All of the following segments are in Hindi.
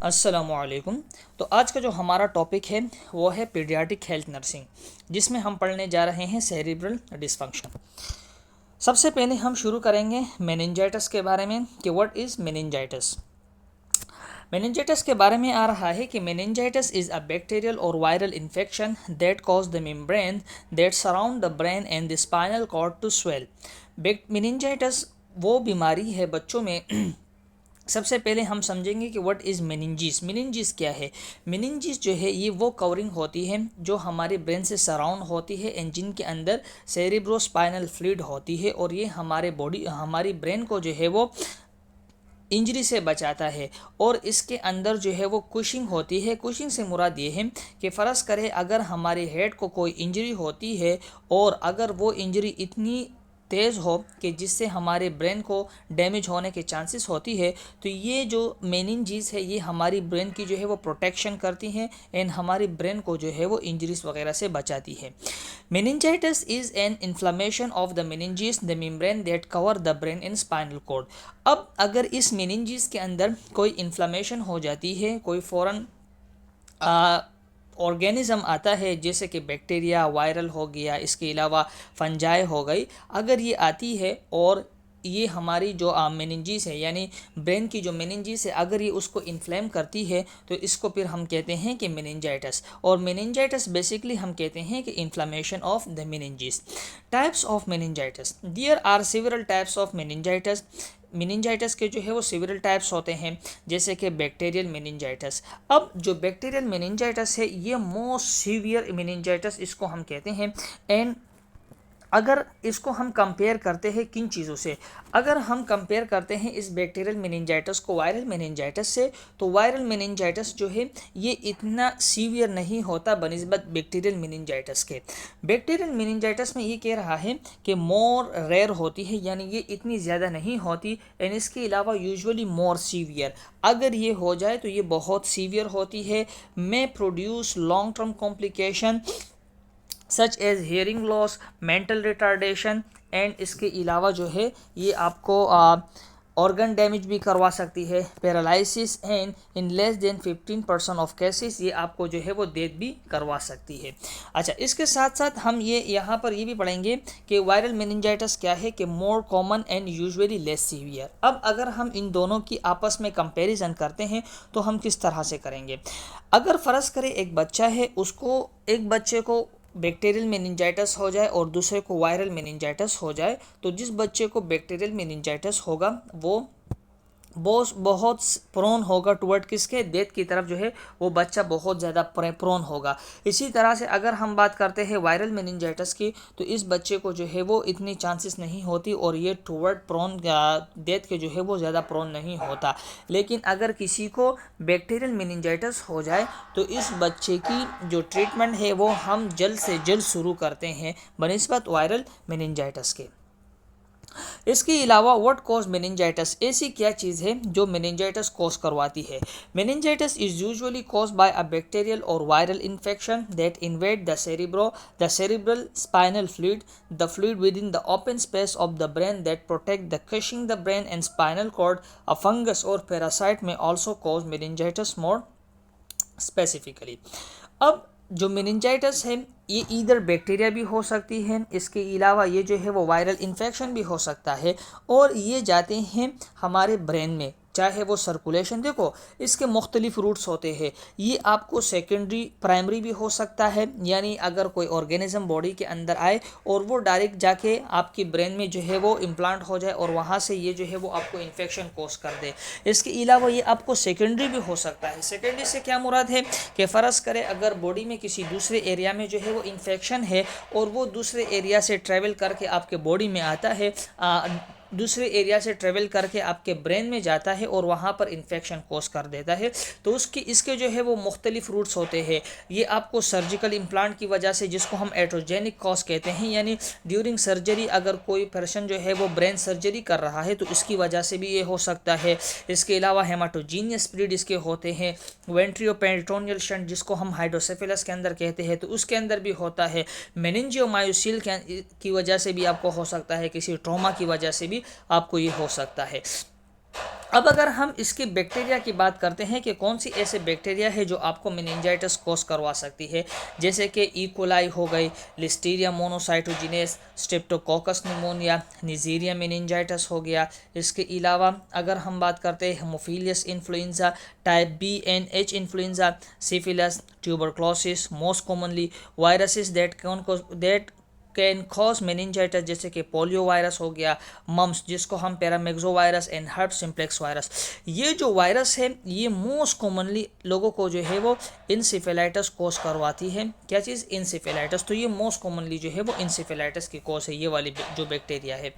अस्सलामुअलैकुम। तो आज का जो हमारा टॉपिक है वो है पीडियाट्रिक हेल्थ नर्सिंग, जिसमें हम पढ़ने जा रहे हैं सेरिब्रल डिस्फंक्शन। सबसे पहले हम शुरू करेंगे मेनिंजाइटिस के बारे में कि व्हाट इज़ मेनिंजाइटिस। मेनिंजाइटिस के बारे में आ रहा है कि मेनिंजाइटिस इज़ अ बैक्टीरियल और viral infection that cause the membrane that surround the brain and the spinal cord to swell. Meningitis वो बीमारी है बच्चों में। सबसे पहले हम समझेंगे कि व्हाट इज़ मेनिंजिस। मेनिंजिस क्या है? मेनिंजिस जो है ये वो कवरिंग होती है जो हमारे ब्रेन से सराउंड होती है एंड जिनके अंदर सेरिब्रोस्पाइनल फ्लूइड होती है, और ये हमारी ब्रेन को जो है वो इंजरी से बचाता है। और इसके अंदर जो है वो कुशिंग होती है। कुशिंग से मुराद ये है कि फ़र्ज़ करें अगर हमारे हेड को कोई इंजरी होती है और अगर वो इंजरी इतनी तेज़ हो कि जिससे हमारे ब्रेन को डैमेज होने के चांसेस होती है, तो ये जो मेनिंजीज है ये हमारी ब्रेन की जो है वो प्रोटेक्शन करती है एंड हमारी ब्रेन को जो है वो इंजरीज वगैरह से बचाती है। Meningitis is an inflammation of the meninges the membrane that cover the brain in spinal cord. अब अगर इस मेनिंजीज के अंदर कोई इन्फ्लामेशन हो जाती है, कोई फ़ौरन ऑर्गेनिज़म आता है जैसे कि बैक्टीरिया, वायरल हो गया, इसके अलावा फंजाई हो गई, अगर ये आती है और ये हमारी जो मेनिंजीस है यानी ब्रेन की जो मेनिंजीस है अगर ये उसको इन्फ्लेम करती है तो इसको फिर हम कहते हैं कि मेनिंजाइटिस। और मेनिंजाइटिस बेसिकली हम कहते हैं कि inflammation of the meninges. Types of meningitis, there are several types of meningitis. Meningitis के जो है वो सेवरल टाइप्स होते हैं जैसे कि बैक्टीरियल मेनिंजाइटिस। अब जो बैक्टीरियल मेनिंजाइटिस है ये मोस्ट सीवियर मेनिंजाइटिस इसको हम कहते हैं। एंड अगर इसको हम कंपेयर करते हैं किन चीज़ों से, अगर हम कंपेयर करते हैं इस बैक्टीरियल मेनिंजाइटिस को वायरल मेनिंजाइटिस से, तो वायरल मेनिंजाइटिस जो है ये इतना सीवियर नहीं होता बनिस्बत बैक्टीरियल मेनिंजाइटिस के। बैक्टीरियल मेनिंजाइटिस में ये कह रहा है कि मोर रेयर होती है, यानी ये इतनी ज़्यादा नहीं होती एंड इसके अलावा यूजुअली मोर सीवियर। अगर ये हो जाए तो ये बहुत सीवियर होती है, may produce long term complication such as hearing loss, mental retardation and इसके अलावा जो है ये आपको ऑर्गन डैमेज भी करवा सकती है, paralysis and in less than 15% of cases ये आपको जो है वो डेथ भी करवा सकती है। अच्छा, इसके साथ साथ हम ये यहाँ पर ये भी पढ़ेंगे कि वायरल मेनिंजाइटिस क्या है कि more common and usually less severe. अब अगर हम इन दोनों की आपस में कंपैरिजन करते हैं तो हम किस तरह से करेंगे। अगर फ़र्ज़ करें एक बच्चा है, उसको एक बच्चे को बैक्टीरियल मेनिंजाइटिस हो जाए और दूसरे को वायरल मेनिंजाइटिस हो जाए, तो जिस बच्चे को बैक्टीरियल मेनिंजाइटिस होगा वो बहुत प्रोन होगा टुवर्ड किसके, डेथ की तरफ जो है वो बच्चा बहुत ज़्यादा प्रोन होगा। इसी तरह से अगर हम बात करते हैं वायरल मेनिंजाइटिस की, तो इस बच्चे को जो है वो इतनी चांसेस नहीं होती और ये टुवर्ड प्रोन डेथ के जो है वो ज़्यादा प्रोन नहीं होता। लेकिन अगर किसी को बैक्टीरियल मेनिंजाइटिस हो जाए तो इस बच्चे की जो ट्रीटमेंट है वो हम जल्द से जल्द शुरू करते हैं बनिस्बत वायरल मेनिंजाइटिस के। इसके अलावा व्हाट कॉज मेनिंजाइटिस, ऐसी क्या चीज़ है जो मेनिंजाइटिस कॉज करवाती है। Meningitis is usually cause by a bacterial और viral infection that invade the cerebral spinal fluid, the fluid within the open space of the brain that protect the crushing the brain and spinal cord. A fungus or parasite may also cause meningitis more specifically. अब जो मेनिंजाइटिस है ये ईदर बैक्टीरिया भी हो सकती है, इसके अलावा ये जो है वो वायरल इन्फेक्शन भी हो सकता है, और ये जाते हैं हमारे ब्रेन में, चाहे वो सर्कुलेशन, देखो इसके मुख्तलिफ रूट्स होते हैं। ये आपको सेकेंडरी प्राइमरी भी हो सकता है, यानी अगर कोई ऑर्गेनिज्म बॉडी के अंदर आए और वो डायरेक्ट जाके आपकी ब्रेन में जो है वो इम्प्लांट हो जाए और वहाँ से ये जो है वो आपको इन्फेक्शन कोज कर दे। इसके अलावा ये आपको सेकेंडरी भी हो सकता है। सेकेंडरी से क्या मुराद है कि फ़र्ज़ करें अगर बॉडी में किसी दूसरे एरिया में जो है वो इन्फेक्शन है और वो दूसरे एरिया से ट्रैवल करके आपके बॉडी में आता है, दूसरे एरिया से ट्रेवल करके आपके ब्रेन में जाता है और वहाँ पर इन्फेक्शन कोज कर देता है, तो इसके जो है वो मुख्तलिफ रूट्स होते हैं। ये आपको सर्जिकल इम्प्लांट की वजह से, जिसको हम एट्रोजेनिक कॉज कहते हैं, यानी ड्यूरिंग सर्जरी अगर कोई पर्सन जो है वो ब्रेन सर्जरी कर रहा है तो इसकी वजह से भी ये हो सकता है। इसके अलावा हेमाटोजीनियस स्प्लिट इसके होते हैं, वेंट्रियोपेरिटोनियल शंट जिसको हम हाइड्रोसेफेलस के अंदर कहते हैं तो उसके अंदर भी होता है। मेनिंजियोमायोसिल की वजह से भी आपको हो सकता है, किसी ट्रॉमा की वजह से भी आपको ये हो सकता है। अब अगर हम इसकी बैक्टीरिया की बात करते हैं कि कौन सी ऐसे बैक्टीरिया है जो आपको मेनिंजाइटिस कोस करवा सकती है, जैसे कि ई कोलाई हो गई, Listeria monocytogenes, Streptococcus pneumoniae, Neisseria meningitis हो गया। इसके अलावा अगर हम बात करते हैं Haemophilus influenzae, type B and H influenzae, syphilis, tuberculosis, most commonly viruses that can cause meningitis, जैसे कि पोलियो वायरस हो गया, मम्स जिसको हम paramyxo virus and herpes simplex virus. ये जो वायरस है ये मोस्ट कॉमनली लोगों को जो है वो इंसेफेलाइटिस कोस करवाती है। क्या चीज़? इंसेफेलाइटिस। तो ये मोस्ट कॉमनली जो है वो इंसेफेलाइटिस की कोस है, ये वाली जो बैक्टीरिया है।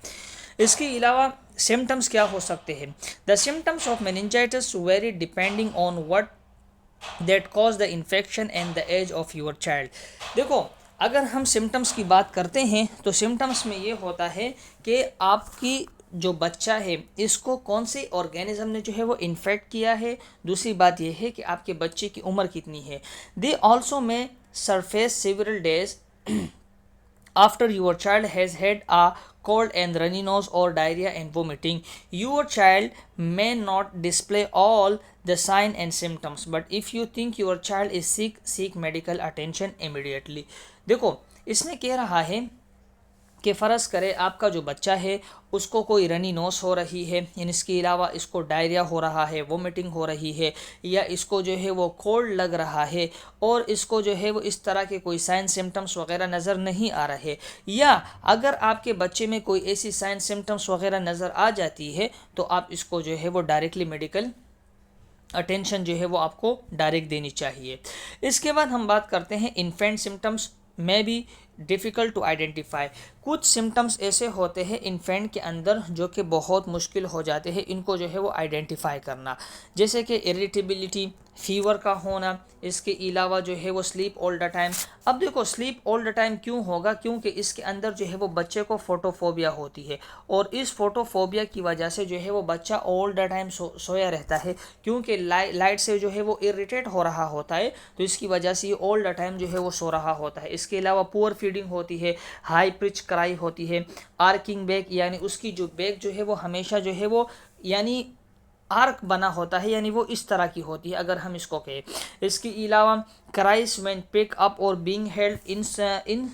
इसके अलावा सिम्टम्स क्या हो सकते हैं? The symptoms of meningitis vary depending on what that cause the infection and the age of your child. देखो, अगर हम सिम्टम्स की बात करते हैं तो सिम्टम्स में ये होता है कि आपकी जो बच्चा है इसको कौन से ऑर्गेनिज्म ने जो है वो इन्फेक्ट किया है। दूसरी बात यह है कि आपके बच्चे की उम्र कितनी है। दे ऑल्सो में surface several days after your child has had a cold and runny nose or diarrhea and vomiting. Your child may not display all the signs and symptoms, but if you think your child is sick, seek medical attention immediately. देखो, इसमें कह रहा है कि फ़र्ज़ करें आपका जो बच्चा है उसको कोई रनी नोस हो रही है, इसके अलावा इसको डायरिया हो रहा है, वोमिटिंग हो रही है, या इसको जो है वो कोल्ड लग रहा है और इसको जो है वो इस तरह के कोई साइन सिम्टम्स वगैरह नज़र नहीं आ रहे, या अगर आपके बच्चे में कोई ऐसी साइन सिम्टम्स वगैरह नज़र आ जाती है तो आप इसको जो है वो डायरेक्टली मेडिकल अटेंशन जो है वो आपको डायरेक्ट देनी चाहिए। इसके बाद हम बात करते हैं इन्फेंट सिम्टम्स में भी डिफ़िकल्ट टू आइडेंटिफाई। कुछ सिम्टम्स ऐसे होते हैं इन्फेंट के अंदर जो कि बहुत मुश्किल हो जाते हैं इनको जो है वो आइडेंटिफाई करना, जैसे कि इरिटेबिलिटी, फीवर का होना, इसके अलावा जो है वो स्लीप ऑल द टाइम। अब देखो, स्लीप ऑल द टाइम क्यों होगा? क्योंकि इसके अंदर जो है वो बच्चे को फोटोफोबिया होती है और इस फोटोफोबिया की वजह से जो है वो बच्चा ऑल द टाइम सोया रहता है, क्योंकि लाइट से जो है वो इरिटेट हो रहा होता है, तो इसकी वजह से ये ऑल द टाइम जो है वो सो रहा होता है। इसके अलावा पुअर फीडिंग होती है, हाई पिच क्राई होती है, आर्किंग बैक यानी उसकी जो बैक जो है वो हमेशा जो है वो यानी आर्क बना होता है, यानी वो इस तरह की होती है अगर हम इसको कहें। इसके अलावा cries when pick up or being held in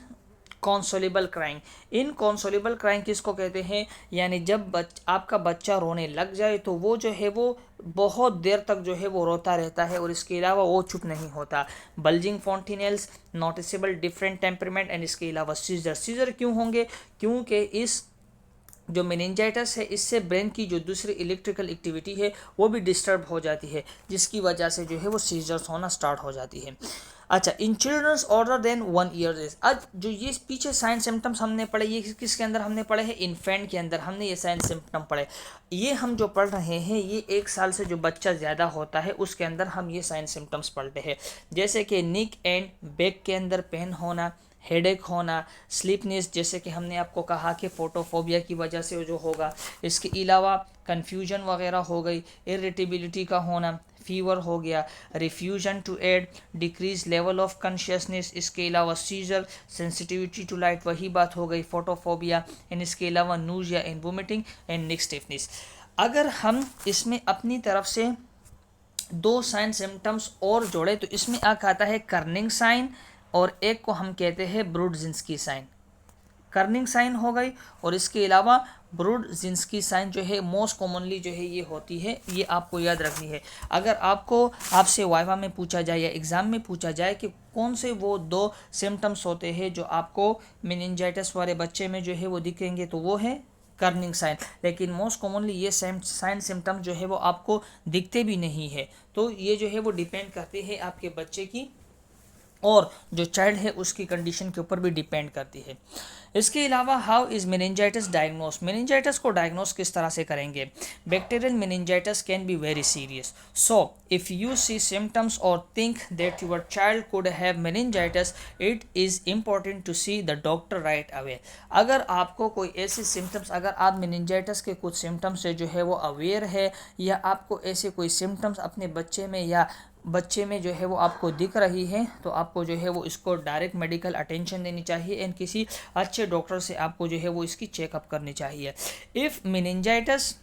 कॉन्सोलेबल crying. Inconsolable crying किसको कहते हैं? यानी जब आपका बच्चा रोने लग जाए तो वो जो है वो बहुत देर तक जो है वो रोता रहता है और इसके अलावा वो चुप नहीं होता। Bulging fontanelles, noticeable different temperament and इसके अलावा सीजर। सीजर क्यों होंगे? क्योंकि इस जो मेनिंजाइटिस है इससे ब्रेन की जो दूसरी इलेक्ट्रिकल एक्टिविटी है वो भी डिस्टर्ब हो जाती है, जिसकी वजह से जो है वो सीजर्स होना स्टार्ट हो जाती है। अच्छा, in childrens order than 1 year age. आज जो ये पीछे साइन सिम्टम्स हमने पढ़े, ये किसके अंदर हमने पढ़े हैं? इन्फेंट के अंदर हमने ये साइन सिम्टम पढ़े। ये हम जो पढ़ रहे हैं ये 1 साल से जो बच्चा ज़्यादा होता है उसके अंदर हम ये साइन सिम्टम्स पढ़ते हैं, जैसे कि निक एंड बैक के अंदर पेन होना, हेडेक होना, स्लीपनेस, जैसे कि हमने आपको कहा कि फोटोफोबिया की वजह से जो होगा। इसके अलावा कन्फ्यूजन वगैरह हो गई, इरिटेबिलिटी का होना, फीवर हो गया, refusal to eat, decrease level of consciousness, इसके अलावा सीजर, सेंसिटिविटी टू लाइट, वही बात हो गई फोटोफोबिया, एंड इसके अलावा nausea and vomiting and neck stiffness. अगर हम इसमें अपनी तरफ से 2 साइन सिम्टम्स और जोड़े तो इसमें आता है कर्निंग साइन और एक को हम कहते हैं ब्रूडजिंस्की साइन। कर्निंग साइन हो गई और इसके अलावा ब्रूडजिंस्की साइन जो है मोस्ट कॉमनली जो है ये होती है, ये आपको याद रखनी है। अगर आपसे वाइवा में पूछा जाए या एग्ज़ाम में पूछा जाए कि कौन से वो 2 सिम्टम्स होते हैं जो आपको मेनिंजाइटिस वाले बच्चे में जो है वो दिखेंगे, तो वो है कर्निंग साइन। लेकिन मोस्ट कॉमनली ये साइन सिम्टम्स जो है वो आपको दिखते भी नहीं है, तो ये जो है वो डिपेंड करते हैं आपके बच्चे की और जो चाइल्ड है उसकी कंडीशन के ऊपर भी डिपेंड करती है। इसके अलावा how is meningitis diagnose? Meningitis को डायग्नोस किस तरह से करेंगे? Bacterial meningitis can be very serious, so if you see symptoms और think that your child could have meningitis, it is important to see the doctor right away. अगर आपको कोई ऐसे सिम्टम्स, अगर आप मेनिंजाइटिस के कुछ सिम्टम्स से जो है वो अवेयर है, या आपको ऐसे कोई सिम्टम्स अपने बच्चे में जो है वो आपको दिख रही है, तो आपको जो है वो इसको डायरेक्ट मेडिकल अटेंशन देनी चाहिए एंड किसी अच्छे डॉक्टर से आपको जो है वो इसकी चेकअप करनी चाहिए। If meningitis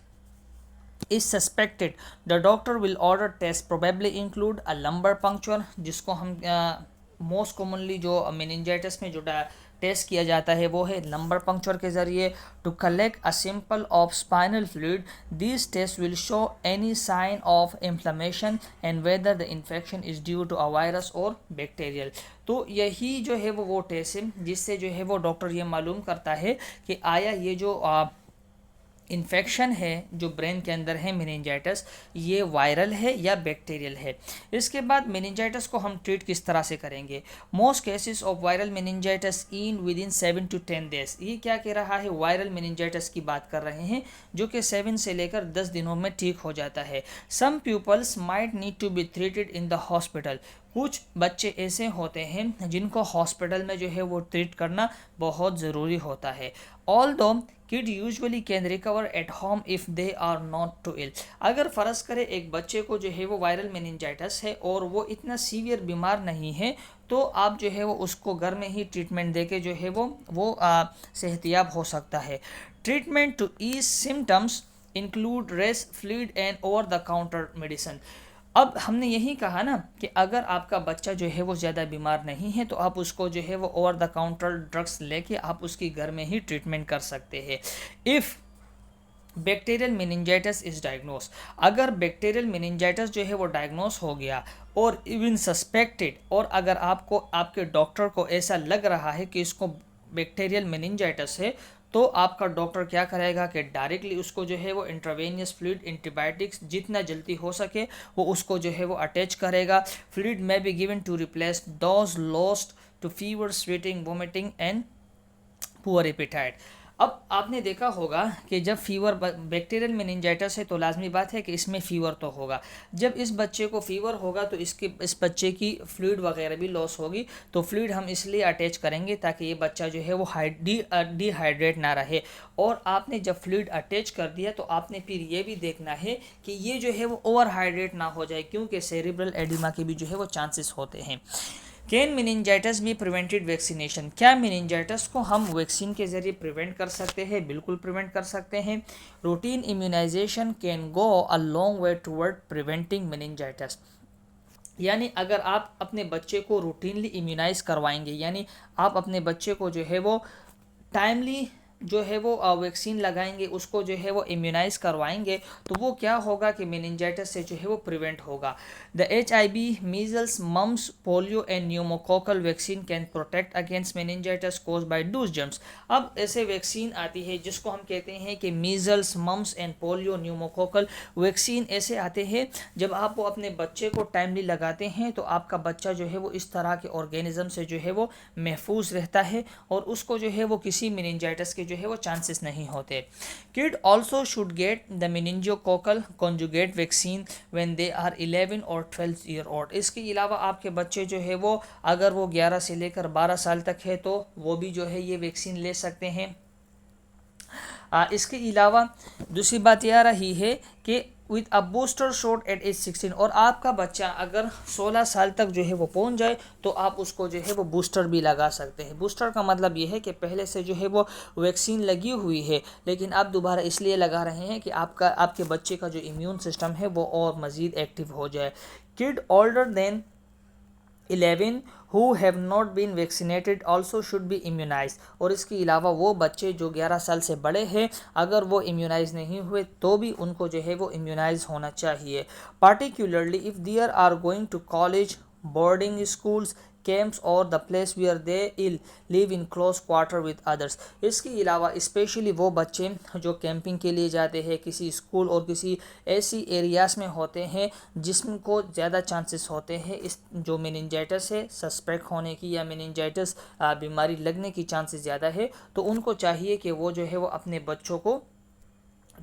is suspected, the doctor will order test probably include a lumbar puncture, जिसको हम मोस्ट कॉमनली जो मेनिंजाइटिस में जो टेस्ट किया जाता है वो है लंबर पंक्चर के ज़रिए, to collect a sample of spinal fluid. This test will show any sign of inflammation and whether the infection is due to a virus और बैक्टीरियल। तो यही जो है वो टेस्ट है जिससे जो है वो डॉक्टर ये मालूम करता है कि आया ये जो इन्फेक्शन है जो ब्रेन के अंदर है मेनिंजाइटिस, ये वायरल है या बैक्टीरियल है। इसके बाद मेनिंजाइटिस को हम ट्रीट किस तरह से करेंगे। Most cases of viral meningitis in with in 7 to 10 days। ये क्या कह रहा है, वायरल मेनिंजाइटिस की बात कर रहे हैं जो कि 7 से लेकर 10 दिनों में ठीक हो जाता है। Some peoples might need to be treated in the hospital. कुछ बच्चे ऐसे होते हैं जिनको हॉस्पिटल में जो है वो ट्रीट करना बहुत ज़रूरी होता है। Although kid usually can recover at home if they are not too ill. अगर फ़र्ज़ करें एक बच्चे को जो है वो वायरल मेनिंजाइटिस है और वो इतना सीवियर बीमार नहीं है, तो आप जो है वो उसको घर में ही ट्रीटमेंट देके जो है वो सेहतियाब हो सकता है। Treatment to ease symptoms include rest fluid and over the counter medicine. अब हमने यही कहा ना कि अगर आपका बच्चा जो है वो ज़्यादा बीमार नहीं है तो आप उसको जो है वो ओवर द काउंटर ड्रग्स लेके आप उसकी घर में ही ट्रीटमेंट कर सकते हैं। If bacterial meningitis is diagnose, अगर बैक्टीरियल मेनिंजाइटिस जो है वो डायग्नोस हो गया और इवन सस्पेक्टेड, और अगर आपको आपके डॉक्टर को ऐसा लग रहा है कि इसको बैक्टीरियल मेनिंजाइटिस है, तो आपका डॉक्टर क्या करेगा कि डायरेक्टली उसको जो है वो इंट्रावेनियस फ्लूइड एंटीबायोटिक्स जितना जल्दी हो सके वो उसको जो है वो अटैच करेगा। फ्लूइड में be given to replace those lost to fever sweating vomiting and poor appetite. अब आपने देखा होगा कि जब फीवर बैक्टीरियल मेनिंजाइटिस है तो लाजमी बात है कि इसमें फ़ीवर तो होगा। जब इस बच्चे को फ़ीवर होगा तो इस बच्चे की फ्लूइड वगैरह भी लॉस होगी। तो फ्लूइड हम इसलिए अटैच करेंगे ताकि ये बच्चा जो है वो डिहाइड्रेट ना रहे। और आपने जब फ्लूइड अटैच कर दिया तो आपने फिर ये भी देखना है कि ये जो है वो ओवर हाइड्रेट ना हो जाए, क्योंकि सेरिब्रल एडिमा के भी जो है वो चांसेस होते हैं। कैन मेनिंजाइटिस भी प्रिवेंटेड वैक्सीनेशन, क्या मेनिंजाइटिस को हम वैक्सीन के ज़रिए प्रिवेंट कर सकते हैं? बिल्कुल प्रिवेंट कर सकते हैं। Routine immunization can go a long way toward preventing meningitis. यानी अगर आप अपने बच्चे को रूटीनली इम्यूनाइज करवाएंगे, यानी आप अपने बच्चे को जो है वो टाइमली जो है वो वैक्सीन लगाएंगे, उसको जो है वो इम्यूनाइज करवाएंगे, तो वो क्या होगा कि मेनिंजाइटिस से जो है वो प्रिवेंट होगा। The HIV, measles, mumps, polio and pneumococcal vaccine can protect against meningitis cause by those germs. अब ऐसे वैक्सीन आती है जिसको हम कहते हैं कि measles, mumps and polio pneumococcal vaccine ऐसे आते हैं जब आप वो अपने बच्चे को टाइमली लगाते हैं तो आपका बच्चा जो है वो इस तरह के ऑर्गेनिज्म से जो है वो महफूज रहता है और उसको जो है वो किसी मेनिंजाइटिस के जो है वो चांसेस नहीं होते। Kid also should get the meningococcal conjugate vaccine when they are 11 और 12 ईयर ओल्ड। इसके अलावा आपके बच्चे जो है वो अगर वो 11 से लेकर 12 साल तक है तो वो भी जो है ये वैक्सीन ले सकते हैं। इसके अलावा दूसरी बात यह रही है कि with a booster shot at age 16, और आपका बच्चा अगर 16 साल तक जो है वो पहुंच जाए तो आप उसको जो है वो बूस्टर भी लगा सकते हैं। बूस्टर का मतलब ये है कि पहले से जो है वो वैक्सीन लगी हुई है लेकिन आप दोबारा इसलिए लगा रहे हैं कि आपके बच्चे का जो इम्यून सिस्टम है वो और मज़ीद एक्टिव हो जाए। Kid older than 11 who have not been vaccinated also should be immunized। और इसके अलावा वो बच्चे जो 11 साल से बड़े हैं अगर वो इम्यूनाइज नहीं हुए तो भी उनको जो है वो इम्यूनाइज होना चाहिए। Particularly if there are going to college, boarding schools, camps और the place where they will live in close quarter with others. इसके अलावा स्पेशली वो बच्चे जो कैंपिंग के लिए जाते हैं किसी स्कूल और किसी ऐसी एरियाज़ में होते हैं जिसको ज़्यादा चांसेस होते हैं इस जो मेनिंजाइटिस है सस्पेक्ट होने की या मेनिंजाइटिस बीमारी लगने की चांसेस ज़्यादा है, तो उनको चाहिए कि वो जो है वो अपने बच्चों को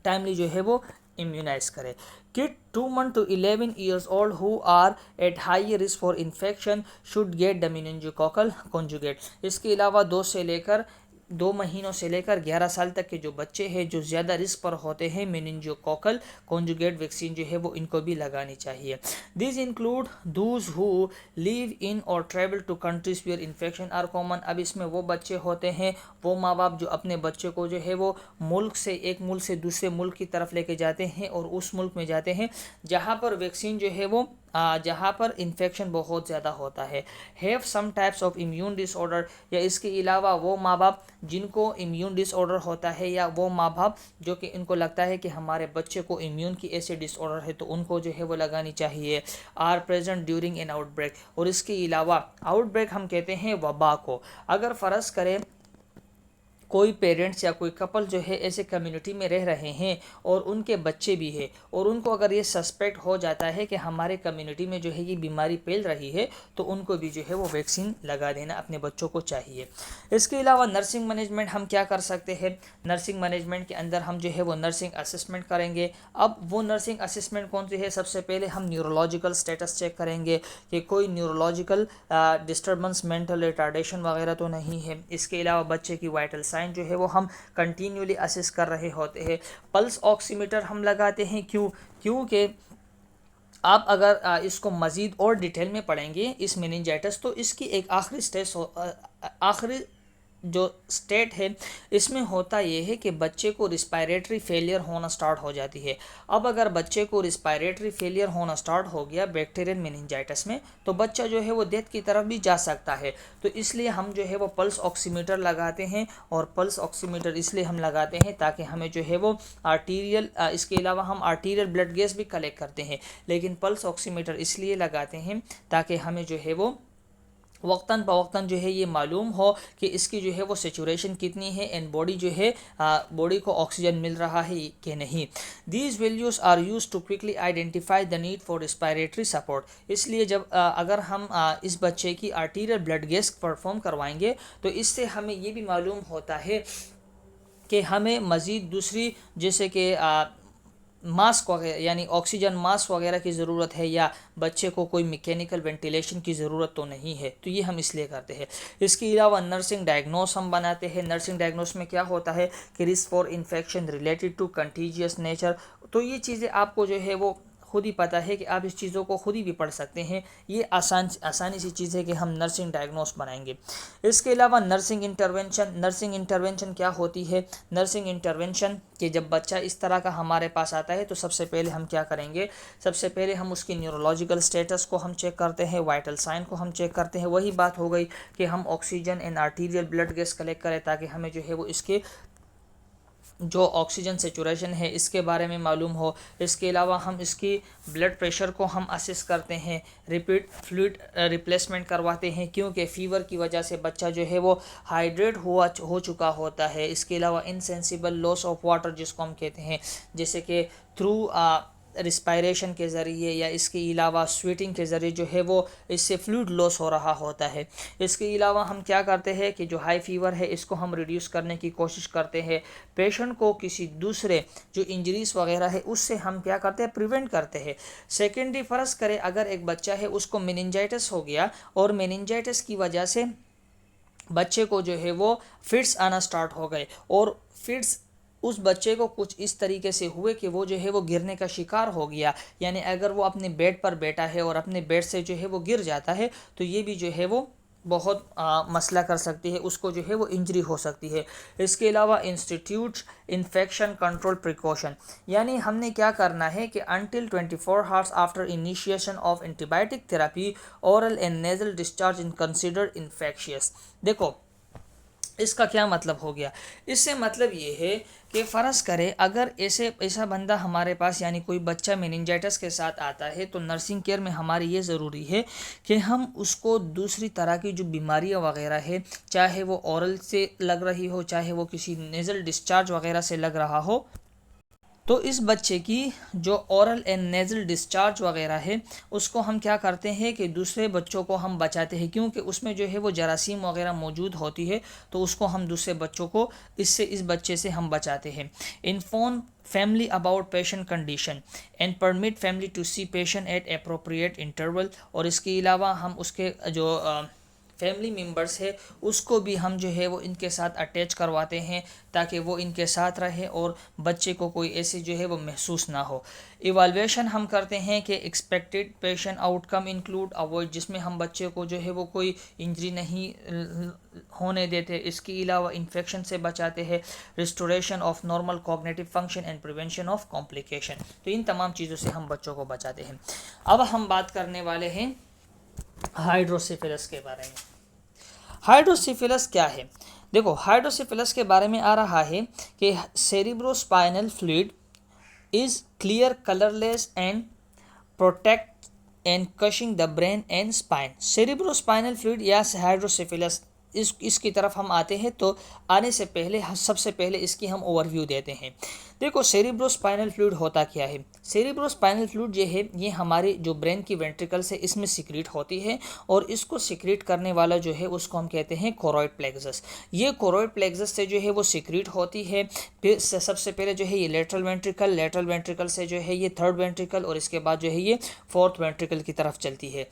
टाइमली जो है वो इम्यूनाइज करे। Kid 2 months to 11 years old who are at high risk for infection should get the meningococcal conjugate। इसके अलावा 2 से लेकर 2 महीनों से लेकर 11 साल तक के जो बच्चे हैं जो ज़्यादा रिस्क पर होते हैं, मेनिंजोकोकल कॉन्जुगेट वैक्सीन जो है वो इनको भी लगानी चाहिए। This include those who live in और travel to countries where infection are common. अब इसमें वो बच्चे होते हैं, वो माँ बाप जो अपने बच्चे को जो है वो एक मुल्क से दूसरे मुल्क की तरफ लेके जाते हैं और उस मुल्क में जाते हैं जहाँ पर वैक्सीन जो है वो जहाँ पर इन्फेक्शन बहुत ज़्यादा होता है। Have some types of immune disorder, या इसके अलावा वो माँ बाप जिनको इम्यून डिसऑर्डर होता है, या वो माँ बाप जो कि इनको लगता है कि हमारे बच्चे को इम्यून की ऐसे डिसऑर्डर है तो उनको जो है वो लगानी चाहिए। Are present during an outbreak, और इसके अलावा आउटब्रेक हम कहते हैं वबा को। अगर फ़र्ज़ करें कोई पेरेंट्स या कोई कपल जो है ऐसे कम्युनिटी में रह रहे हैं और उनके बच्चे भी हैं, और उनको अगर ये सस्पेक्ट हो जाता है कि हमारे कम्युनिटी में जो है ये बीमारी फैल रही है, तो उनको भी जो है वो वैक्सीन लगा देना अपने बच्चों को चाहिए। इसके अलावा नर्सिंग मैनेजमेंट हम क्या कर सकते हैं? नर्सिंग मैनेजमेंट के अंदर हम जो है वो नर्सिंग असेसमेंट करेंगे। अब वो नर्सिंग असेसमेंट कौन सी है? सबसे पहले हम न्यूरोलॉजिकल स्टेटस चेक करेंगे कि कोई न्यूरोलॉजिकल डिस्टर्बेंस, मेंटल रिटार्डेशन वगैरह तो नहीं है। इसके अलावा बच्चे की वाइटल साइन जो है वो हम कंटिन्यूली असेस कर रहे होते हैं। पल्स ऑक्सीमीटर हम लगाते हैं, क्योंकि आप अगर इसको मज़ीद और डिटेल में पढ़ेंगे इस मेनिंजाइटिस, तो इसकी एक आखिरी जो स्टेट है इसमें होता ये है कि बच्चे को रिस्पायरेटरी फेलियर होना स्टार्ट हो जाती है। अब अगर बच्चे को रिस्पायरेटरी फेलियर होना स्टार्ट हो गया बैक्टीरियल मेनिंजाइटिस में, तो बच्चा जो है वो डेथ की तरफ भी जा सकता है। तो इसलिए हम जो है वो पल्स ऑक्सीमीटर लगाते हैं, और पल्स ऑक्सीमीटर इसलिए हम लगाते हैं ताकि हमें जो है वो आर्टीरियल, इसके अलावा हम आर्टीरियल ब्लड गैस भी कलेक्ट करते हैं, लेकिन पल्स ऑक्सीमीटर इसलिए लगाते हैं ताकि हमें जो है वो वक्तन फ़वक्तन जो है ये मालूम हो कि इसकी जो है वो सेचुरेशन कितनी है एंड बॉडी जो है बॉडी को ऑक्सीजन मिल रहा है कि नहीं। These values are use to quickly identify the need for respiratory support. इसलिए जब अगर हम इस बच्चे की आर्टीरियल ब्लड गैस परफॉर्म करवाएंगे तो इससे हमें ये भी मालूम होता है कि हमें मज़ीद दूसरी जैसे कि मास्क वगैरह यानी ऑक्सीजन मास्क वगैरह की ज़रूरत है, या बच्चे को कोई मैकेनिकल वेंटिलेशन की ज़रूरत तो नहीं है, तो ये हम इसलिए करते हैं। इसके अलावा नर्सिंग डायग्नोस हम बनाते हैं। नर्सिंग डायग्नोस में क्या होता है कि risk for infection related to contagious nature, तो ये चीज़ें आपको जो है वो खुद ही पता है कि आप इस चीज़ों को खुद ही भी पढ़ सकते हैं। ये आसानी सी चीज़ है कि हम नर्सिंग डायग्नोस बनाएंगे। इसके अलावा नर्सिंग इंटरवेंशन क्या होती है? नर्सिंग इंटरवेंशन कि जब बच्चा इस तरह का हमारे पास आता है तो सबसे पहले हम क्या करेंगे? सबसे पहले हम उसकी न्यूरोलॉजिकल स्टेटस को हम चेक करते हैं, वाइटल साइन को हम चेक करते हैं। वही बात हो गई कि हम oxygen and arterial blood gas collect करें ताकि हमें जो है वो इसके जो ऑक्सीजन सेचुरेशन है इसके बारे में मालूम हो। इसके अलावा हम इसकी ब्लड प्रेशर को हम असेस करते हैं, रिपीट फ्लूइड रिप्लेसमेंट करवाते हैं, क्योंकि फ़ीवर की वजह से बच्चा जो है वो हाइड्रेट हो चुका होता है। इसके अलावा इनसेंसिबल लॉस ऑफ वाटर जिसको हम कहते हैं, जैसे कि थ्रू रिस्पायरेशन के ज़रिए या इसके अलावा स्वेटिंग के ज़रिए जो है वो इससे फ्लूइड लॉस हो रहा होता है। इसके अलावा हम क्या करते हैं कि जो हाई फीवर है इसको हम रिड्यूस करने की कोशिश करते हैं। पेशेंट को किसी दूसरे जो इंजरीज वगैरह है उससे हम क्या करते हैं? प्रिवेंट करते हैं। सेकेंडरी फ़र्ज़ करें अगर एक बच्चा है उसको मेनिंजाइटिस हो गया और मेनिंजाइटिस की वजह से बच्चे को जो है वो फिट्स आना स्टार्ट हो गए, और फिट्स उस बच्चे को कुछ इस तरीके से हुए कि वो जो है वो गिरने का शिकार हो गया, यानी अगर वो अपने बेड पर बैठा है और अपने बेड से जो है वो गिर जाता है तो ये भी जो है वो बहुत मसला कर सकती है, उसको जो है वो इंजरी हो सकती है। इसके अलावा इंस्टीट्यूट इन्फेक्शन कंट्रोल प्रिकॉशन, यानी हमने क्या करना है कि until 24 hours after initiation of antibiotic therapy oral and nasal discharge in considered infectious. देखो इसका क्या मतलब हो गया? इससे मतलब ये है कि फ़र्ज़ करें अगर ऐसा बंदा हमारे पास यानी कोई बच्चा मेनिंजाइटिस के साथ आता है तो नर्सिंग केयर में हमारी ये ज़रूरी है कि हम उसको दूसरी तरह की जो बीमारियां वगैरह है, चाहे वो ओरल से लग रही हो, चाहे वो किसी नेज़ल डिस्चार्ज वगैरह से लग रहा हो, तो इस बच्चे की जो ओरल एंड नेज़ल डिस्चार्ज वगैरह है उसको हम क्या करते हैं कि दूसरे बच्चों को हम बचाते हैं, क्योंकि उसमें जो है वो जरासीम वगैरह मौजूद होती है, तो उसको हम दूसरे बच्चों को इस बच्चे से हम बचाते हैं। Inform family about patient condition and permit family to see patient at appropriate interval, और इसके अलावा हम उसके जो फैमिली मेम्बर्स है उसको भी हम जो है वो इनके साथ अटैच करवाते हैं ताकि वो इनके साथ रहे और बच्चे को कोई ऐसी जो है वो महसूस ना हो। इवाल्वेशन हम करते हैं कि expected patient outcome include avoid, जिसमें हम बच्चे को जो है वो कोई इंजरी नहीं होने देते, इसके अलावा इन्फेक्शन से बचाते हैं, restoration of normal cognitive function and prevention of complication. तो इन तमाम चीज़ों से हम बच्चों को बचाते हैं। अब हम बात करने वाले हैं हाइड्रोसिफिलस के बारे में। हाइड्रोसिफिलस क्या है? देखो, हाइड्रोसिफिलस के बारे में आ रहा है कि cerebrospinal fluid is clear, colourless and protect and Cushing the brain and spine. Cerebrospinal fluid या हाइड्रोसिफिलस, इसकी तरफ हम आते हैं तो आने से पहले सबसे पहले इसकी हम ओवरव्यू देते हैं। देखो, सेरिब्रोस्पाइनल फ्लूइड होता क्या है? सेरिब्रोस्पाइनल फ्लूइड जो है ये हमारे जो ब्रेन की वेंट्रिकल्स है इसमें सिक्रीट होती है और इसको सिक्रीट करने वाला जो है उसको हम कहते हैं कोरॉइड प्लेक्सस। ये कोरॉइड प्लेक्सस से जो है वो सिक्रीट होती है। फिर सबसे पहले जो है ये लेटरल वेंट्रिकल से जो है ये थर्ड वेंट्रिकल और इसके बाद जो है ये फोर्थ वेंट्रिकल की तरफ चलती है।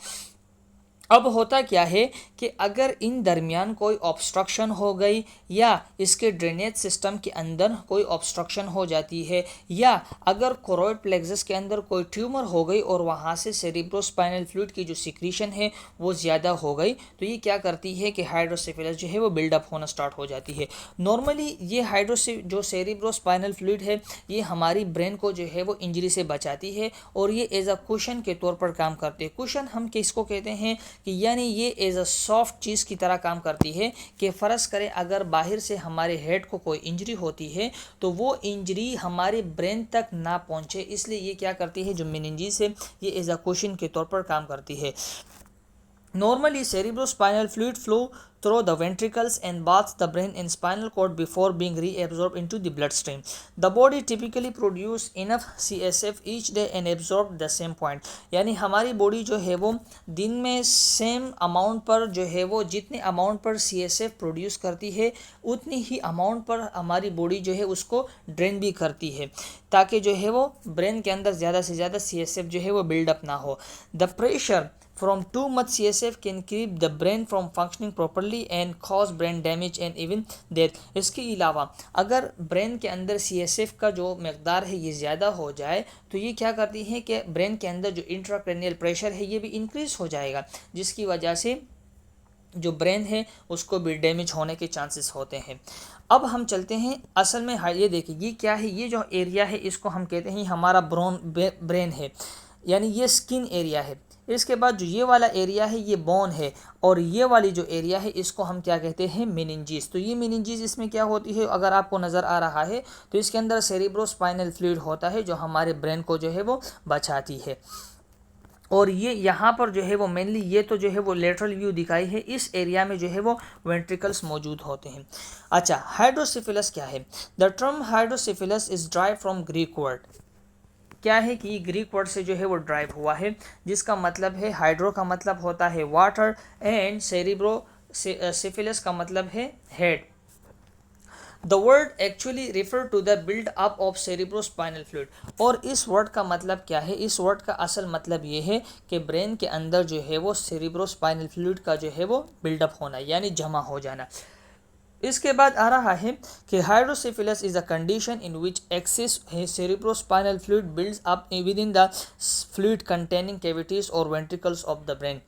अब होता क्या है कि अगर इन दरमियान कोई ऑब्स्ट्रक्शन हो गई या इसके ड्रेनेज सिस्टम के अंदर कोई ऑब्स्ट्रक्शन हो जाती है या अगर कोरॉइड प्लेक्सस के अंदर कोई ट्यूमर हो गई और वहाँ से सेरिब्रोस्पाइनल फ्लूइड की जो सिक्रीशन है वो ज़्यादा हो गई, तो ये क्या करती है कि हाइड्रोसिफिलस जो है वो बिल्डअप होना स्टार्ट हो जाती है। नॉर्मली ये जो सेरिब्रोस्पाइनल फ्लूइड है ये हमारी ब्रेन को जो है वो इंजरी से बचाती है और ये एज अ कुशन के तौर पर काम करती है। कुशन हम किसको कहते हैं कि यानी ये एज अ सॉफ्ट चीज़ की तरह काम करती है कि फ़र्ज़ करें अगर बाहर से हमारे हेड को कोई इंजरी होती है तो वो इंजरी हमारे ब्रेन तक ना पहुंचे, इसलिए ये क्या करती है, जो मेनिंजेस है ये एज अ कुशन के तौर पर काम करती है। Normally, cerebrospinal fluid flow through the ventricles and bathes the brain and spinal cord before being reabsorbed into the bloodstream. The body typically produce enough CSF each day and absorb the same point. यानी हमारी बॉडी जो है वो दिन में सेम अमाउंट पर जो है वो जितने अमाउंट पर CSF प्रोड्यूस करती है उतनी ही अमाउंट पर हमारी बॉडी जो है उसको ड्रेन भी करती है ताकि जो है वो ब्रेन के अंदर ज़्यादा से ज़्यादा CSF जो है वो बिल्डअप ना हो। The pressure from too much CSF can keep the brain from functioning properly and cause brain damage and even death. इसके अलावा अगर ब्रेन के अंदर CSF का जो मकदार है ये ज़्यादा हो जाए तो ये क्या करती है कि ब्रेन के अंदर जो इंट्राक्रैनियल प्रेशर है ये भी इंक्रीज हो जाएगा, जिसकी वजह से जो ब्रेन है उसको भी डैमेज होने के चांसेस होते हैं। अब हम चलते हैं असल में ये देखिए ये क्या है, ये जो एरिया है इसको हम कहते हैं हमारा ब्रेन है, यानी ये स्किन एरिया है। इसके बाद जो ये वाला एरिया है ये बोन है और ये वाली जो एरिया है इसको हम क्या कहते हैं, मेनिंजेस। तो ये मेनिंजेस इसमें क्या होती है, अगर आपको नज़र आ रहा है तो इसके अंदर सेरिब्रोस्पाइनल फ्लूइड होता है जो हमारे ब्रेन को जो है वो बचाती है। और ये यहाँ पर जो है वो मेनली ये तो जो है वो लेटरल व्यू दिखाई है, इस एरिया में जो है वो वेंट्रिकल्स मौजूद होते हैं। अच्छा, हाइड्रोसिफिलस क्या है? The term hydrocephalus is drive from Greek word. क्या है कि ग्रीक वर्ड से जो है वो ड्राइव हुआ है जिसका मतलब है हाइड्रो का मतलब होता है वाटर एंड सिफिलिस का मतलब है head. The word actually refer to the build up of cerebrospinal fluid. और इस वर्ड का मतलब क्या है? इस वर्ड का असल मतलब ये है कि ब्रेन के अंदर जो है वो सेरिब्रोस्पाइनल फ्लूइड का जो है वो बिल्डअप होना यानी जमा हो जाना। इसके बाद आ रहा है कि hydrocephalus is a condition in which excess cerebrospinal fluid builds up within the fluid containing cavities और वेंट्रिकल्स ऑफ द ब्रेन।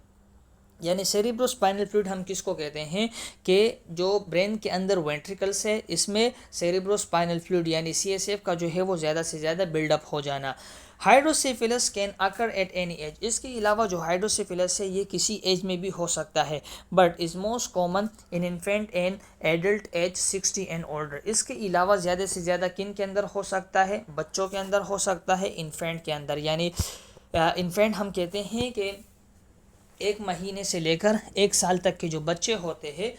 यानी सेरिब्रोस्पाइनल फ्लूइड हम किसको कहते हैं कि जो ब्रेन के अंदर वेंट्रिकल्स है इसमें सेरिब्रोस्पाइनल फ्लूइड यानी CSF का जो है वो ज़्यादा से ज़्यादा बिल्डअप हो जाना। Hydrocephalus can occur at any age. इसके अलावा जो हाइड्रोसिफिलस है ये किसी एज में भी हो सकता है but is most common in infant and adult age 60 and older. इसके अलावा ज़्यादा से ज़्यादा किन के अंदर हो सकता है? बच्चों के अंदर हो सकता है, इन्फेंट के अंदर। यानी इन्फेंट हम कहते हैं कि 1 महीने से लेकर 1 साल तक के जो बच्चे होते हैं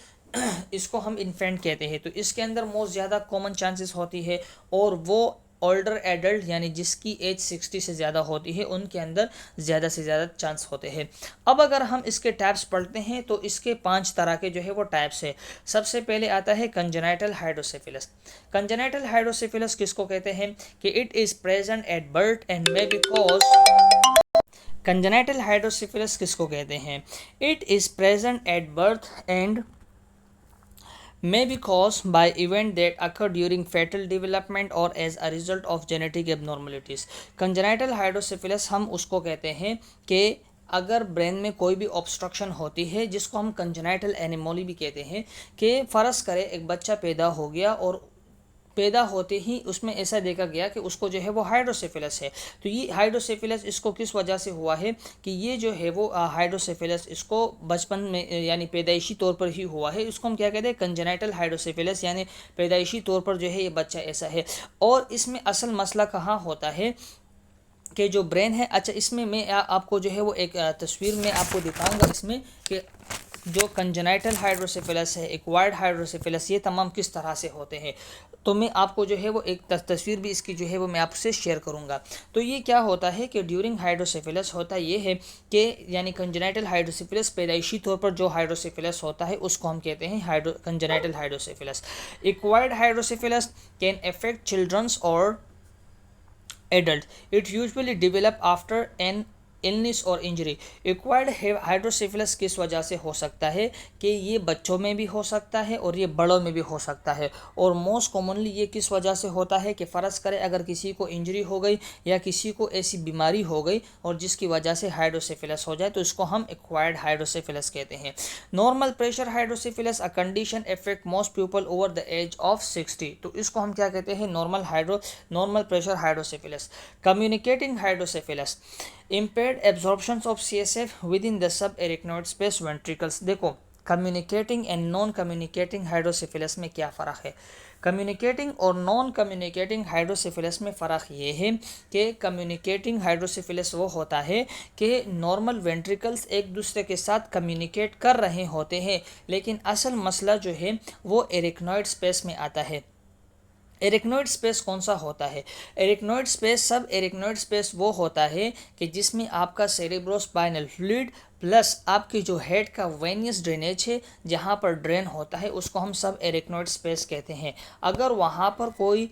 इसको हम इन्फेंट कहते हैं। तो इसके अंदर मोस्ट ज़्यादा कॉमन चांसेस होती है और वो ओल्डर एडल्ट यानी जिसकी एज 60 से ज़्यादा होती है उनके अंदर ज़्यादा से ज़्यादा चांस होते हैं। अब अगर हम इसके टाइप्स पढ़ते हैं तो इसके 5 तरह के जो है वो टाइप्स है। सबसे पहले आता है कंजेनाइटल हाइड्रोसिफिलस। कंजेनाइटल हाइड्रोसिफिलस किसको कहते हैं कि it is present at birth and may be cause congenital hydrocephalus किसको कहते हैं? It is present at birth and may be caused by event that occur during fetal development or as a result of genetic abnormalities. congenital hydrocephalus हम उसको कहते हैं कि अगर ब्रेन में कोई भी ऑब्स्ट्रक्शन होती है, जिसको हम कंजेनाइटल एनिमोली भी कहते हैं, कि फ़र्ज़ करें एक बच्चा पैदा हो गया और पैदा होते ही उसमें ऐसा देखा गया कि उसको जो है वो हाइड्रोसेफेलस है। तो ये हाइड्रोसेफेलस इसको किस वजह से हुआ है कि ये जो है वो हाइड्रोसेफेलस इसको बचपन में यानी पैदाइशी तौर पर ही हुआ है। इसको हम क्या कहते हैं? कंजेनाइटल हाइड्रोसेफेलस, यानी पैदाइशी तौर पर जो है ये बच्चा ऐसा है। और इसमें असल मसला कहाँ होता है कि जो ब्रेन है, अच्छा इसमें मैं आपको जो है वो एक तस्वीर में आपको दिखाऊंगा इसमें कि जो कंजेनाइटल हाइड्रोसेफेलस है, एक्वायर्ड हाइड्रोसेफेलस, ये तमाम किस तरह से होते हैं। तो मैं आपको जो है वो एक तस्वीर भी इसकी जो है वो मैं आपसे शेयर करूंगा। तो ये क्या होता है कि ड्यूरिंग हाइड्रोसेफेलस होता ये है कि यानी कंजेनाइटल हाइड्रोसेफेलस पैदाइशी तौर पर जो हाइड्रोसेफेलस होता है उसको हम कहते हैं congenital hydrocephalus. Acquired hydrocephalus can affect childrens और adult. It usually develop after an illness और इंजरी। एक्वायर्ड हाइड्रोसेफेलस किस वजह से हो सकता है कि ये बच्चों में भी हो सकता है और ये बड़ों में भी हो सकता है। और मोस्ट कॉमनली ये किस वजह से होता है कि फ़र्ज़ करें अगर किसी को इंजरी हो गई या किसी को ऐसी बीमारी हो गई और जिसकी वजह से हाइड्रोसेफेलस हो जाए, तो इसको हम एक्वायर्ड हाइड्रोसेफेलस कहते हैं। Normal pressure hydrocephalus a condition affect most people over the age of 60। तो इसको हम क्या कहते हैं? Normal pressure hydrocephalus. Communicating hydrocephalus impaired absorptions of CSF within the subarachnoid space ventricles। देखो, communicating and non communicating hydrocephalus में क्या फ़र्क है? कम्युनिकेटिंग और नॉन कम्युनिकेटिंग हाइड्रोसेफेलस में फ़र्क ये है कि कम्युनिकेटिंग हाइड्रोसेफेलस वो होता है कि नॉर्मल वेंट्रिकल्स एक दूसरे के साथ कम्युनिकेट कर रहे होते हैं, लेकिन असल मसला जो है वो एरेक्नॉइड स्पेस में आता है। एरिक्नोइड स्पेस कौन सा होता है? एरिक्नोइड स्पेस, सब एरिक्नोइड स्पेस वो होता है कि जिसमें आपका सेरेब्रोस्पाइनल फ्लूइड प्लस आपकी जो हेड का वेनियस ड्रेनेज है, जहाँ पर ड्रेन होता है, उसको हम सब एरिक्नोइड स्पेस कहते हैं। अगर वहाँ पर कोई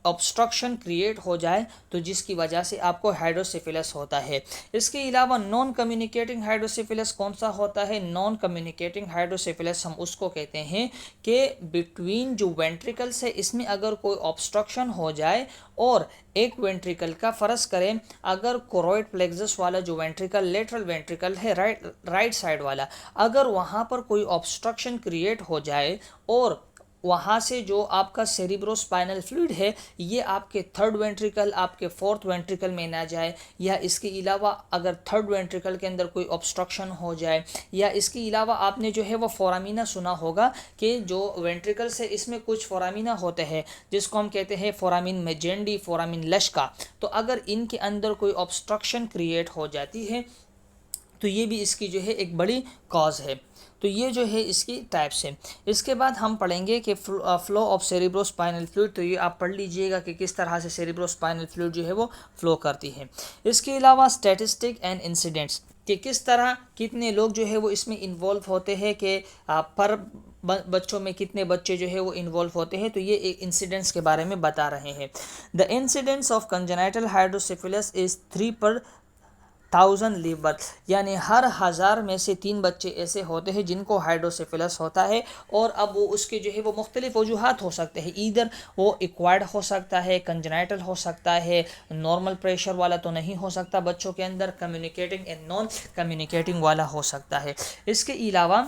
ऑब्स्ट्रक्शन क्रिएट हो जाए तो जिसकी वजह से आपको हाइड्रोसेफेलस होता है। इसके अलावा नॉन कम्युनिकेटिंग हाइड्रोसेफेलस कौन सा होता है? नॉन कम्युनिकेटिंग हाइड्रोसेफेलस हम उसको कहते हैं कि बिटवीन जो वेंट्रिकल्स है इसमें अगर कोई ऑब्स्ट्रक्शन हो जाए और एक वेंट्रिकल का फ़र्ज़ करें अगर कोरोइड प्लेक्सस वाला जो वेंट्रिकल लेटरल वेंट्रिकल है राइट साइड वाला, अगर वहाँ पर कोई ऑब्स्ट्रक्शन क्रिएट हो जाए और वहाँ से जो आपका सेरिब्रोस्पाइनल फ्लूइड है ये आपके थर्ड वेंट्रिकल, आपके फोर्थ वेंट्रिकल में ना जाए, या इसके अलावा अगर थर्ड वेंट्रिकल के अंदर कोई ऑब्स्ट्रक्शन हो जाए, या इसके अलावा आपने जो है वो फोरामीना सुना होगा कि जो वेंट्रिकल्स है इसमें कुछ फोरामीना होते हैं जिसको हम कहते हैं फोरामीन मेजेंडी, फोरामीन लश्का। तो अगर इनके अंदर कोई ऑब्स्ट्रक्शन क्रिएट हो जाती है तो ये भी इसकी जो है एक बड़ी कॉज है। तो ये जो है इसकी टाइप्स है। इसके बाद हम पढ़ेंगे कि फ्लो ऑफ सेरिब्रोस्पाइनल फ्लूइड। तो ये आप पढ़ लीजिएगा कि किस तरह से सेरिब्रोस्पाइनल फ्लूइड जो है वो फ्लो करती है। इसके अलावा स्टैटिस्टिक एंड इंसिडेंट्स कि किस तरह कितने लोग जो है वो इसमें इन्वॉल्व होते हैं कि पर बच्चों में कितने बच्चे जो है वो इन्वॉल्व होते हैं। तो ये एक इंसिडेंट्स के बारे में बता रहे हैं। The incidence of congenital hydrocephalus is 3/1000 live birth, यानी हर 1000 में से 3 बच्चे ऐसे होते हैं जिनको हाइड्रोसेफेलस होता है। और अब वो उसके जो है वो मुख्तलिफ वजूहात हो सकते हैं, ईदर वो एक्वायर्ड हो सकता है, कंजेनाइटल हो सकता है, नॉर्मल प्रेशर वाला तो नहीं हो सकता बच्चों के अंदर, कम्युनिकेटिंग एंड नॉन कम्युनिकेटिंग वाला हो सकता है। इसके अलावा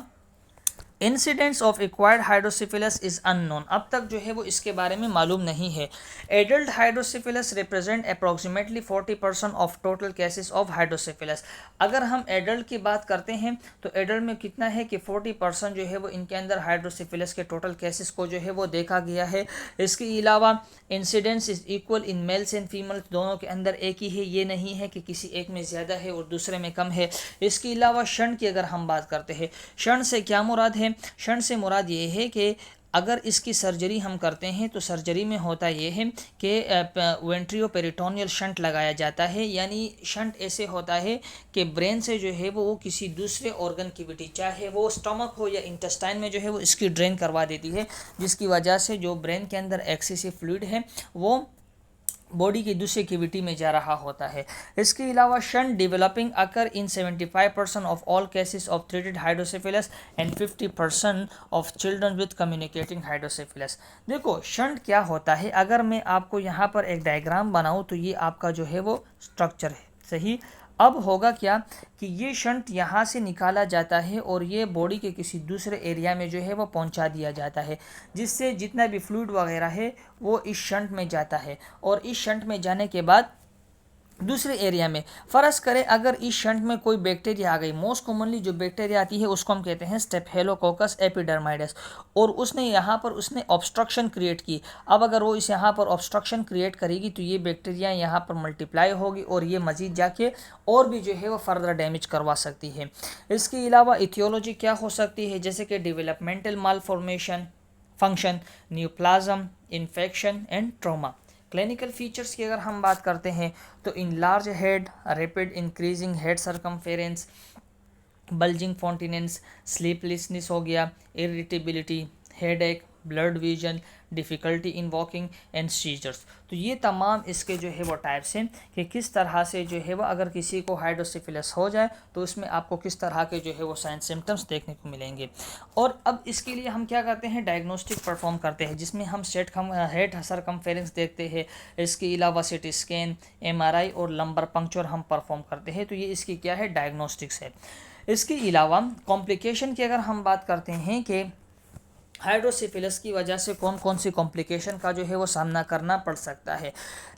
incidents of acquired hydrocephalus is unknown, अब तक जो है वो इसके बारे में मालूम नहीं है। Adult hydrocephalus represent approximately 40% of total cases of hydrocephalus. अगर हम एडल्ट की बात करते हैं तो एडल्ट में कितना है कि 40% जो है वो इनके अंदर हाइड्रोसिफिलस के टोटल केसेस को जो है वो देखा गया है। इसके अलावा incidence is equal in males and females, दोनों के अंदर एक ही है, ये नहीं है कि किसी एक में ज़्यादा है और दूसरे में कम है। इसके अलावा क्षण की अगर हम बात करते हैं, क्षण से क्या मुराद है? क्षण से मुराद ये है कि अगर इसकी सर्जरी हम करते हैं तो सर्जरी में होता ये है कि वेंट्रियोपेरिटोनियल शंट लगाया जाता है, यानी शंट ऐसे होता है कि ब्रेन से जो है वो किसी दूसरे ऑर्गन की विटी, चाहे वो स्टमक हो या इंटेस्टाइन में जो है वो इसकी ड्रेन करवा देती है, जिसकी वजह से जो ब्रेन के अंदर एक्सेसिव फ्लूइड है वो बॉडी की दूसरी कैविटी में जा रहा होता है। इसके अलावा shunt developing occur in 75% of all cases of treated hydrocephalus and 50% of children with communicating hydrocephalus. देखो शंट क्या होता है, अगर मैं आपको यहाँ पर एक डायग्राम बनाऊँ तो ये आपका जो है वो स्ट्रक्चर है, सही। अब होगा क्या कि ये शंट यहाँ से निकाला जाता है और ये बॉडी के किसी दूसरे एरिया में जो है वो पहुँचा दिया जाता है, जिससे जितना भी फ्लूइड वगैरह है वो इस शंट में जाता है। और इस शंट में जाने के बाद दूसरे एरिया में फ़र्ज़ करें अगर इस शंट में कोई बैक्टीरिया आ गई, मोस्ट कॉमनली जो बैक्टीरिया आती है उसको हम कहते हैं स्टेफिलोकोकस एपिडर्माइडस, और उसने यहाँ पर ऑब्स्ट्रक्शन क्रिएट की। अब अगर वो इस यहाँ पर ऑब्स्ट्रक्शन क्रिएट करेगी तो ये बैक्टीरिया यहाँ पर मल्टीप्लाई होगी और ये मज़ीद जाके और भी जो है वो फर्दर डैमेज करवा सकती है। इसके अलावा इथियोलॉजी क्या हो सकती है, जैसे कि developmental malformation, function, neoplasm, infection and trauma. Clinical features की अगर हम बात करते हैं तो in large head, rapid increasing head circumference, bulging fontanelles, sleeplessness हो गया, irritability, headache, blurred vision, difficulty in walking and seizures. तो ये तमाम इसके जो है वो टाइप्स हैं कि किस तरह से जो है वो अगर किसी को हाइड्रोसिफिलिस हो जाए तो उसमें आपको किस तरह के जो है वो साइन सिम्टम्स देखने को मिलेंगे। और अब इसके लिए हम क्या करते हैं, डायग्नोस्टिक परफॉर्म करते हैं, जिसमें हम हेड सरकमफेरेंस देखते हैं। इसके अलावा सिटी स्कैन, MRI और लंबर पंक्चर हम परफॉर्म करते हैं। तो ये इसकी क्या है, डायग्नोस्टिक्स है। इसके अलावा कॉम्प्लिकेशन की अगर हम बात करते हैं कि हाइड्रोसिफिलिस की वजह से कौन कौन सी कॉम्प्लिकेशन का जो है वो सामना करना पड़ सकता है,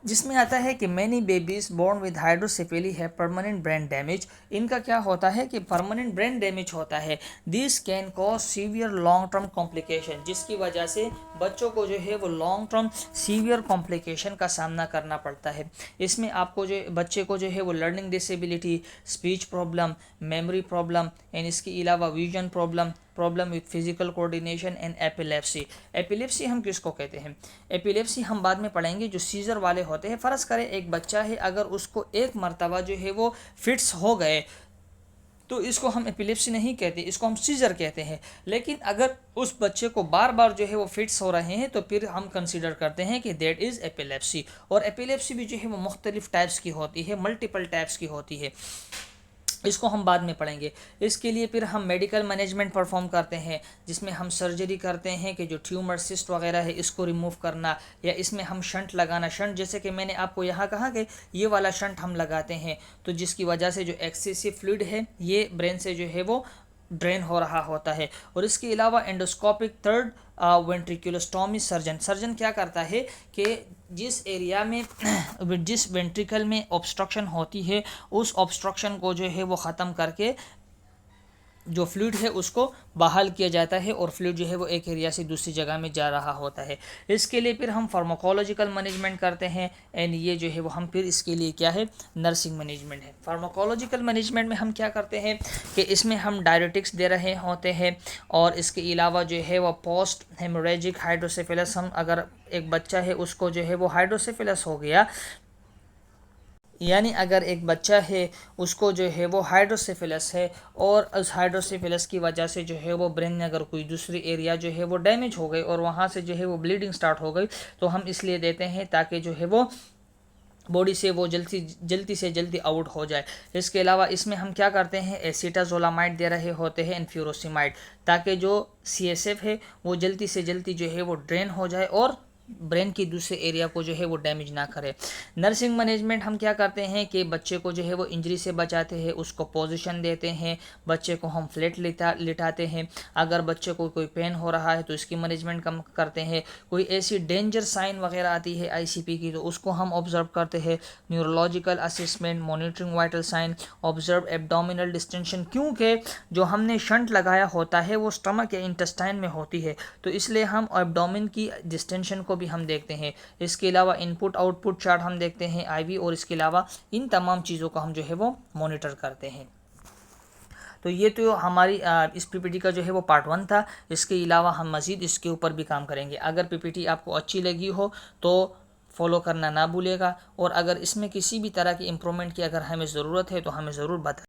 जिसमें आता है कि मैनी बेबीज बोर्न विद हाइड्रोसिफिली है परमानेंट ब्रेन डैमेज। इनका क्या होता है कि परमानेंट ब्रेन डैमेज होता है। This can cause severe long term complication, जिसकी वजह से बच्चों को जो है वो लॉन्ग टर्म सीवियर कॉम्प्लिकेशन का सामना करना पड़ता है। इसमें आपको जो बच्चे को जो है वो learning disability, speech problem, memory problem and इसके अलावा vision problem with physical coordination and epilepsy. Epilepsy हम किसको कहते हैं, एपिलेप्सी हम बाद में पढ़ेंगे। जो सीजर वाले होते हैं, फ़र्ज़ करें एक बच्चा है, अगर उसको एक मर्तबा जो है वो फिट्स हो गए तो इसको हम एपिलेप्सी नहीं कहते, इसको हम सीजर कहते हैं। लेकिन अगर उस बच्चे को बार बार जो है वो फिट्स हो रहे हैं तो फिर हम कंसीडर करते हैं कि दैट इज़ एपिलेप्सी। और एपिलेप्सी भी जो है वो मुख्तलिफ टाइप्स की होती है, मल्टीपल टाइप्स की होती है, इसको हम बाद में पढ़ेंगे। इसके लिए फिर हम मेडिकल मैनेजमेंट परफॉर्म करते हैं, जिसमें हम सर्जरी करते हैं कि जो ट्यूमर, सिस्ट वगैरह है इसको रिमूव करना, या इसमें हम शंट लगाना। शंट जैसे कि मैंने आपको यहाँ कहा कि ये वाला शंट हम लगाते हैं, तो जिसकी वजह से जो एक्सेसिव फ्लूइड है ये ब्रेन से जो है वो ड्रेन हो रहा होता है। और इसके अलावा एंडोस्कोपिक थर्ड वेंट्रिकुलोस्टॉमी सर्जन क्या करता है कि जिस एरिया में जिस वेंट्रिकल में ऑब्स्ट्रक्शन होती है उस ऑब्स्ट्रक्शन को जो है वो ख़त्म करके जो फ्लूइड है उसको बहाल किया जाता है और फ्लूइड जो है वो एक एरिया से दूसरी जगह में जा रहा होता है। इसके लिए फिर हम फार्माकोलॉजिकल मैनेजमेंट करते हैं एंड ये जो है वो हम फिर इसके लिए क्या है, नर्सिंग मैनेजमेंट है। फार्माकोलॉजिकल मैनेजमेंट में हम क्या करते हैं कि इसमें हम डायरेटिक्स दे रहे होते हैं, और इसके अलावा जो है वो पोस्ट हेमोरेजिक हाइड्रोसेफेलस, हम अगर एक बच्चा है उसको जो है वो हाइड्रोसेफेलस हो गया, यानी अगर एक बच्चा है उसको जो है वो हाइड्रोसेफेलस है और उस हाइड्रोसेफेलस की वजह से जो है वो ब्रेन में अगर कोई दूसरी एरिया जो है वो डैमेज हो गई और वहाँ से जो है वो ब्लीडिंग स्टार्ट हो गई, तो हम इसलिए देते हैं ताकि जो है वो बॉडी से वो जल्दी से जल्दी आउट हो जाए। इसके अलावा इसमें हम क्या करते हैं, एसिटाजोलामाइड दे रहे होते हैं, एंफ्यूरोसिमाइड, ताकि जो CSF है वो जल्दी से जल्दी जो है वो ड्रेन हो जाए और ब्रेन की दूसरे एरिया को जो है वो डैमेज ना करे। नर्सिंग मैनेजमेंट हम क्या करते हैं कि बच्चे को जो है वो इंजरी से बचाते हैं, उसको पोजीशन देते हैं, बच्चे को हम फ्लैट लिटाते हैं। अगर बच्चे को कोई पेन हो रहा है तो इसकी मैनेजमेंट कम करते हैं। कोई ऐसी डेंजर साइन वगैरह आती है ICP की तो उसको हम ऑब्जर्व करते हैं। Neurological assessment, monitoring vital sign, observe abdominal distension, क्योंकि जो हमने शंट लगाया होता है वो स्टमक या इंटेस्टाइन में होती है, तो इसलिए हम एब्डोमिन की डिस्टेंशन को भी हम देखते हैं। इसके अलावा इनपुट आउटपुट चार्ट हम देखते हैं IV, और इसके अलावा इन तमाम चीज़ों को हम जो है वो मॉनिटर करते हैं। तो ये तो हमारी इस PPT का जो है वो पार्ट 1 था। इसके अलावा हम मज़ीद इसके ऊपर भी काम करेंगे। अगर PPT आपको अच्छी लगी हो तो फॉलो करना ना भूलिएगा, और अगर इसमें किसी भी तरह की इम्प्रूवमेंट की अगर हमें ज़रूरत है तो हमें ज़रूर बताएं।